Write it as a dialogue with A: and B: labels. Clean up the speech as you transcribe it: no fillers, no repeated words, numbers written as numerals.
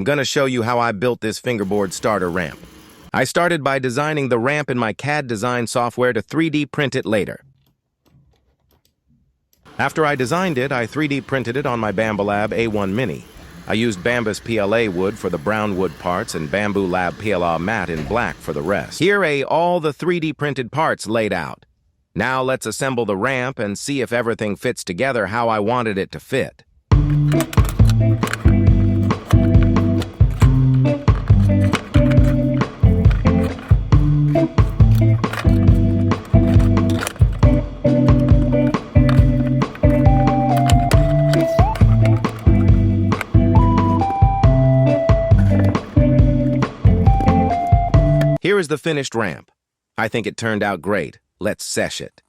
A: I'm gonna show you how I built this fingerboard starter ramp. I started by designing the ramp in my CAD design software to 3D print it later. After I designed it, I 3D printed it on my Bambu Lab A1 Mini. I used Bambus PLA wood for the brown wood parts and Bambu Lab PLA matte in black for the rest. Here are all the 3D printed parts laid out. Now let's assemble the ramp and see if everything fits together how I wanted it to fit. Here is the finished ramp. I think it turned out great. Let's sesh it.